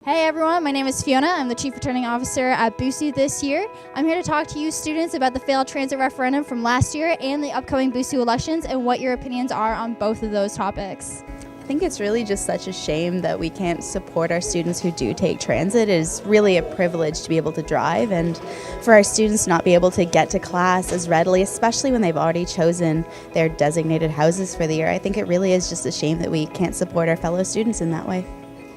Hey everyone, my name is Fiona. I'm the Chief Returning Officer at Boosu this year. I'm here to talk to you students about the failed transit referendum from last year and the upcoming Boosu elections and what your opinions are on both of those topics. I think it's really just such a shame that we can't support our students who do take transit. It is really a privilege to be able to drive, and for our students to not be able to get to class as readily, especially when they've already chosen their designated houses for the year. I think it really is just a shame that we can't support our fellow students in that way.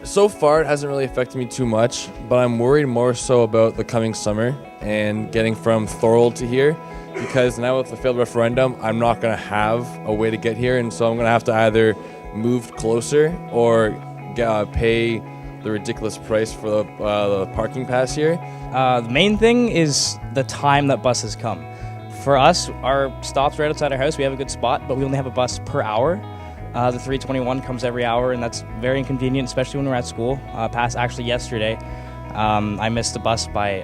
So far, it hasn't really affected me too much, but I'm worried more so about the coming summer and getting from Thorold to here, because now with the failed referendum, I'm not going to have a way to get here, and so I'm going to have to either move closer or pay the ridiculous price for the parking pass here. The main thing is the time that buses come. For us, our stop's right outside our house. We have a good spot, but we only have a bus per hour. The 321 comes every hour, and that's very inconvenient, especially when we're at school. Actually yesterday, I missed the bus by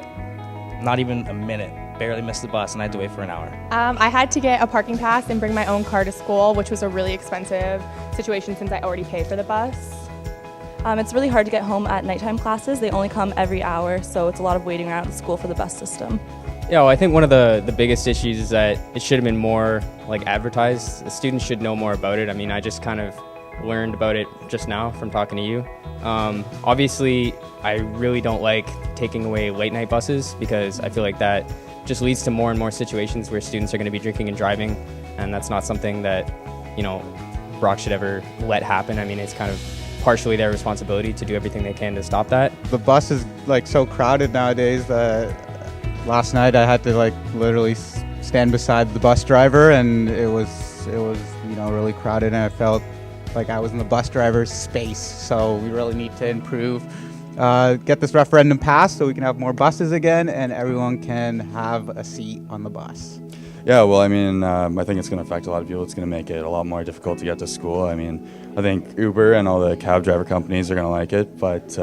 not even a minute. Barely missed the bus, and I had to wait for an hour. I had to get a parking pass and bring my own car to school, which was a really expensive situation since I already paid for the bus. It's really hard to get home at nighttime classes. They only come every hour, so it's a lot of waiting around at school for the bus system. Yeah, well, I think one of the biggest issues is that it should have been more like advertised. The students should know more about it. I mean, I just kind of learned about it just now from talking to you. Obviously, I really don't like taking away late night buses because I feel like that just leads to more and more situations where students are going to be drinking and driving, and that's not something that, Brock should ever let happen. I mean, it's kind of partially their responsibility to do everything they can to stop that. The bus is so crowded nowadays that last night I had to literally stand beside the bus driver, and it was really crowded, and I felt like I was in the bus driver's space. So we really need to improve, get this referendum passed so we can have more buses again and everyone can have a seat on the bus. Yeah, well, I mean, I think it's going to affect a lot of people. It's going to make it a lot more difficult to get to school. I mean, I think Uber and all the cab driver companies are going to like it, but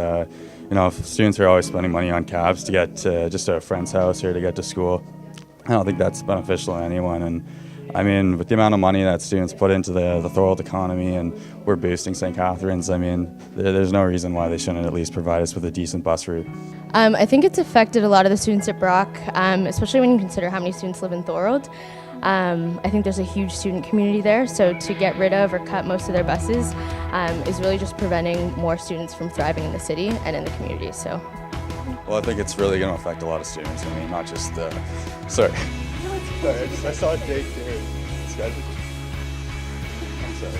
if students are always spending money on cabs to get just to a friend's house or to get to school, I don't think that's beneficial to anyone. And I mean, with the amount of money that students put into the Thorold economy, and we're boosting St. Catharines, I mean, there's no reason why they shouldn't at least provide us with a decent bus route. I think it's affected a lot of the students at Brock, especially when you consider how many students live in Thorold. I think there's a huge student community there, so to get rid of or cut most of their buses is really just preventing more students from thriving in the city and in the community. So, well, I think it's really going to affect a lot of students. I mean, not just sorry. I saw Jake there. I'm sorry.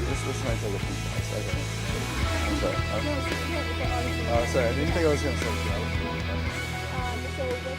This might take a few seconds. I'm sorry. Oh, sorry. I didn't think I was going to say that.